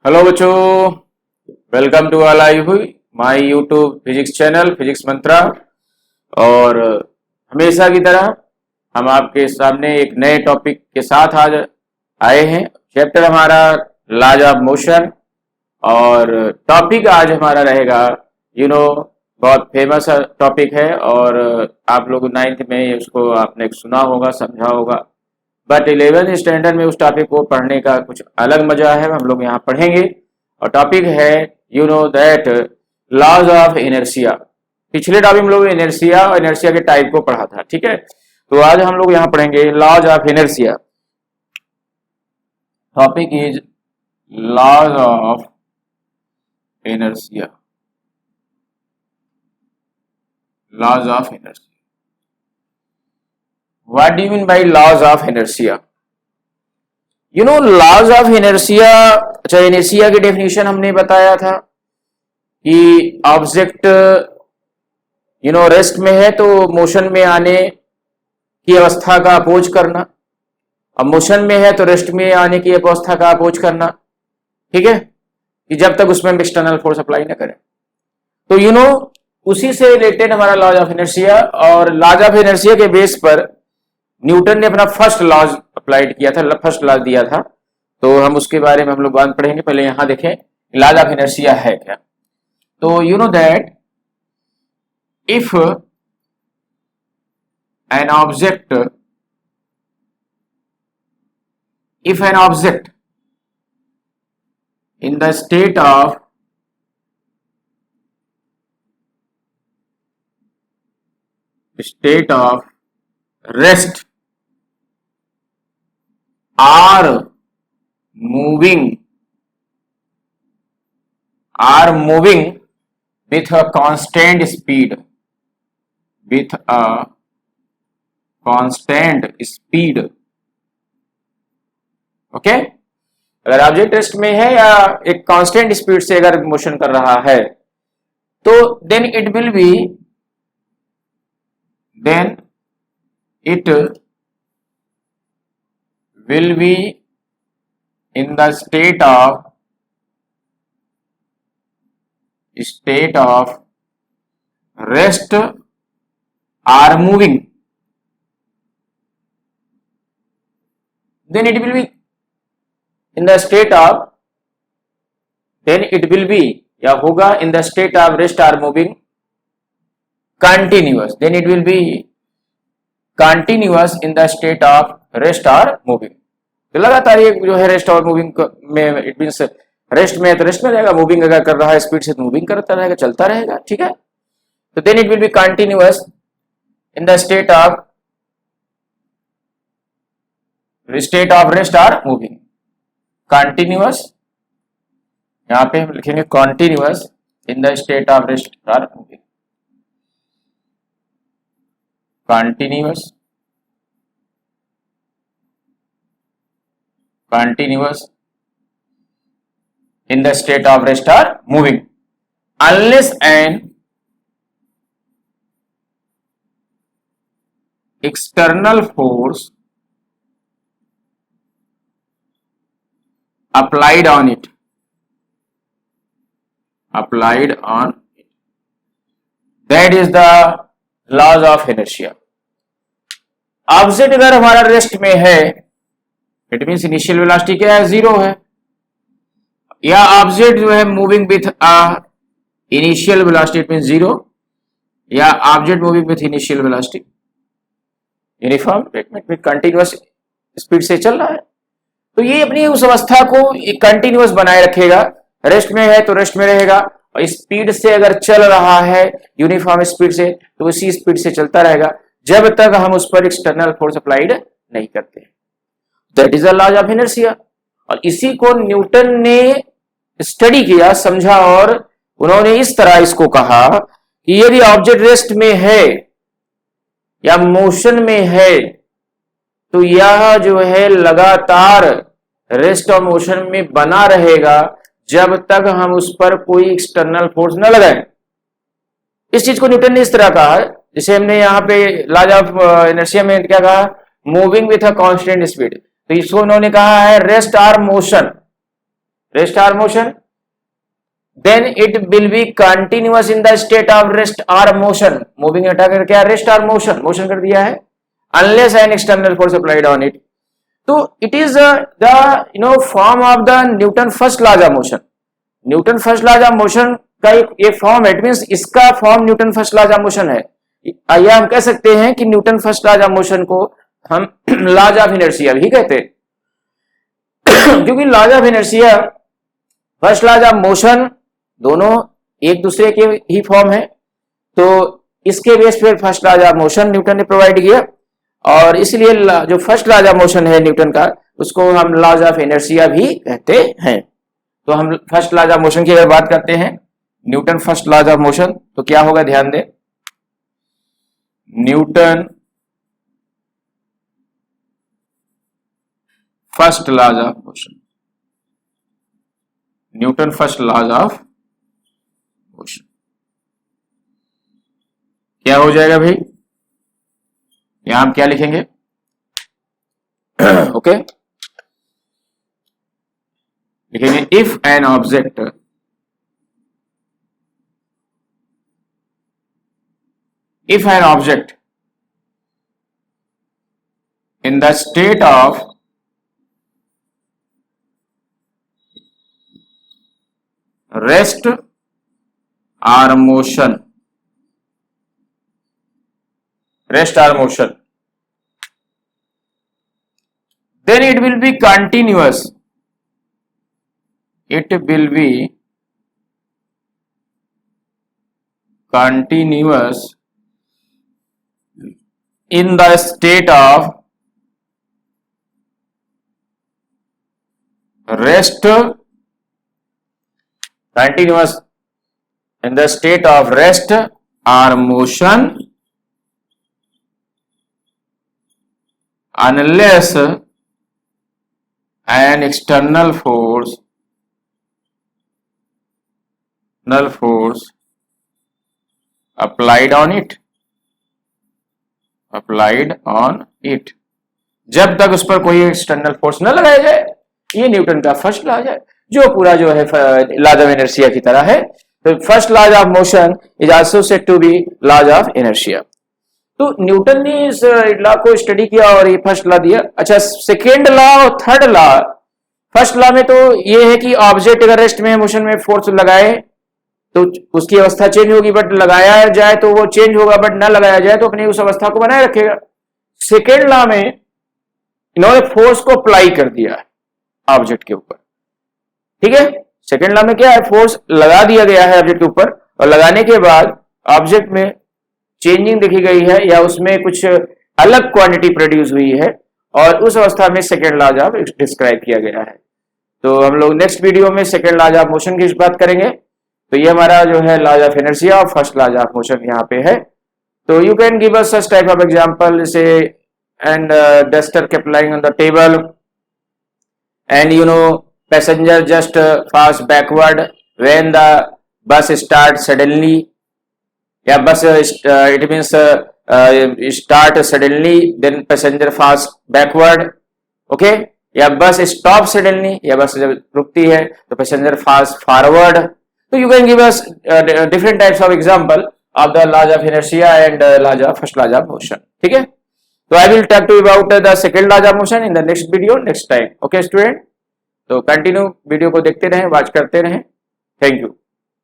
Hello बच्चों, welcome to all आई हुई my YouTube physics channel physics Mantra. और हमेशा की तरह हम आपके सामने एक नए टॉपिक के साथ आज आए हैं। चैप्टर हमारा लॉज ऑफ मोशन और टॉपिक आज हमारा रहेगा बहुत फेमस टॉपिक है और आप लोग 9th में उसको आपने सुना होगा, समझा होगा, बट 11th स्टैंडर्ड में उस टॉपिक को पढ़ने का कुछ अलग मजा है। हम लोग यहाँ पढ़ेंगे और टॉपिक है दैट लॉज ऑफ इनर्शिया। पिछले टॉपिक हम लोग इनर्शिया और इनर्शिया के टाइप को पढ़ा था, ठीक है। तो आज हम लोग यहाँ पढ़ेंगे laws of inertia. Topic is laws of inertia. Laws of inertia, what do you mean by laws of inertia? Laws of inertia, अच्छा इनर्शिया की डेफिनेशन हमने बताया था कि ऑब्जेक्ट रेस्ट में है तो मोशन में आने की अवस्था का अपोज करना, अब मोशन में है तो रेस्ट में आने की अवस्था का अपोज करना, ठीक है, कि जब तक उसमें एक्सटर्नल फोर्स अप्लाई ना करें। तो उसी से रिलेटेड हमारा लॉज ऑफ इनर्शिया, और लॉज ऑफ इनर्शिया के बेस पर न्यूटन ने अपना फर्स्ट लॉज अप्लाइड किया था, फर्स्ट लॉज दिया था। तो हम उसके बारे में हम लोग बात पढ़ेंगे। पहले यहां देखें लॉज ऑफ इनर्शिया है क्या। तो that if an object in the state of rest are moving with a constant speed, okay. अगर ऑब्जेक्ट रेस्ट में है या एक कांस्टेंट स्पीड से अगर मोशन कर रहा है तो then it will be in the state of rest or moving, then it will be in the state of या होगा in the state of rest or moving continuous, then it will be continuous in the state of rest or moving। तो लगातार ये जो है rest और moving में, it means rest में है तो रेस्ट में रहेगा, मूविंग अगर कर रहा है स्पीड से तो मूविंग करता रहेगा, चलता रहेगा, ठीक है। तो then it will be continuous in the state of rest और मूविंग। कंटिन्यूअस, यहां पे हम लिखेंगे continuous in the state of rest और moving. Continuous in the state of rest or moving unless an external force applied on it, that is the laws of inertia। Object अगर हमारा rest में है, it means initial velocity क्या है, 0 है, या object जो है moving with initial velocity, it means 0, या object moving with initial velocity uniform with continuous speed से चल रहा है, तो ये अपनी उस अवस्था को कंटिन्यूअस बनाए रखेगा। रेस्ट में है तो रेस्ट में रहेगा, और स्पीड से अगर चल रहा है यूनिफॉर्म स्पीड से तो उसी स्पीड से चलता रहेगा जब तक हम उस पर एक्सटर्नल फोर्स अप्लाइड नहीं करते। That is the laws of inertia. और इसी को न्यूटन ने स्टडी किया, समझा, और उन्होंने इस तरह इसको कहा कि यदि ऑब्जेक्ट रेस्ट में है या मोशन में है तो यह जो है लगातार रेस्ट और मोशन में बना रहेगा जब तक हम उस पर कोई एक्सटर्नल फोर्स न लगाएं। इस चीज को न्यूटन ने इस तरह कहा, जैसे हमने यहाँ पे लॉज ऑफ इनर्शिया में क्या कहा, moving with a constant speed, तो इसको उन्होंने कहा है रेस्ट और motion. rest or motion, then it will be continuous in the state of rest or motion. Moving हटा कर क्या rest or motion, motion कर दिया है, unless an external force applied on it. तो it is the form of the Newton first laws of motion. Newton first laws of motion का एक form है, इट मींस इसका form Newton first laws of motion है, या हम कह सकते हैं कि Newton first laws of motion को हम लॉज ऑफ इनर्शिया भी कहते हैं क्योंकि laws of inertia, first laws of motion दोनों एक दूसरे के ही फॉर्म है, तो इसके बेस पर first laws of motion Newton ने प्रोवाइड किया, और इसलिए जो फर्स्ट लॉज ऑफ मोशन है न्यूटन का, उसको हम लॉज ऑफ इनर्शिया भी कहते हैं। तो हम फर्स्ट लॉज ऑफ मोशन की अगर बात करते हैं, Newton first laws of motion, तो क्या होगा, ध्यान दें, Newton first laws of motion, Newton first laws of motion क्या हो जाएगा भाई, यहां हम क्या लिखेंगे ओके लिखेंगे, if an object in the state of rest or motion, then it will be continuous. It will be continuous in the state of rest, continuous in the state of rest or motion, unless an external force applied on it, जब तक उस पर कोई external force न लगाया जाए। ये Newton का फर्स्ट लॉज है, जो पूरा जो है लॉज ऑफ इनर्शिया की तरह है। तो first laws of motion is also said to be laws of inertia. तो न्यूटन ने इस लॉ को स्टडी किया और ये फर्स्ट लॉ दिया। अच्छा, सेकेंड लॉ और थर्ड लॉ, फर्स्ट लॉ में तो ये है कि ऑब्जेक्ट अगर रेस्ट में मोशन में फोर्स लगाए तो उसकी अवस्था चेंज होगी, बट लगाया जाए तो वो चेंज होगा, बट ना लगाया जाए तो अपनी उस अवस्था को बनाए रखेगा। सेकेंड लॉ में इन्होंने फोर्स को अप्लाई कर दिया है ऑब्जेक्ट के ऊपर, ठीक है। सेकेंड लॉ में क्या है, फोर्स लगा दिया गया है ऑब्जेक्ट के ऊपर, और लगाने के बाद ऑब्जेक्ट में चेंजिंग देखी गई है या उसमें कुछ अलग क्वांटिटी प्रोड्यूस हुई है, और उस अवस्था में सेकेंड लॉ ऑफ डिस्क्राइब किया गया है। तो हम लोग नेक्स्ट वीडियो में सेकेंड लॉ ऑफ मोशन की बात करेंगे। तो ये हमारा जो है लॉ ऑफ इनर्शिया और फर्स्ट लॉ ऑफ मोशन यहाँ पे है। तो you can give us such type of example से, and duster kept lying on the table, and passenger just pass backward when the bus start suddenly, yeah, bus it means start suddenly, then passenger pass backward, okay, या bus stop suddenly, या बस जब रुकती है तो passenger fast forward. तो you can give us different types of example of the laws of inertia and laws of first laws of motion, ठीक है। तो I will talk to about the second laws of motion in the next video next time, okay student. तो continue video को देखते रहें, watch करते रहें। Thank you.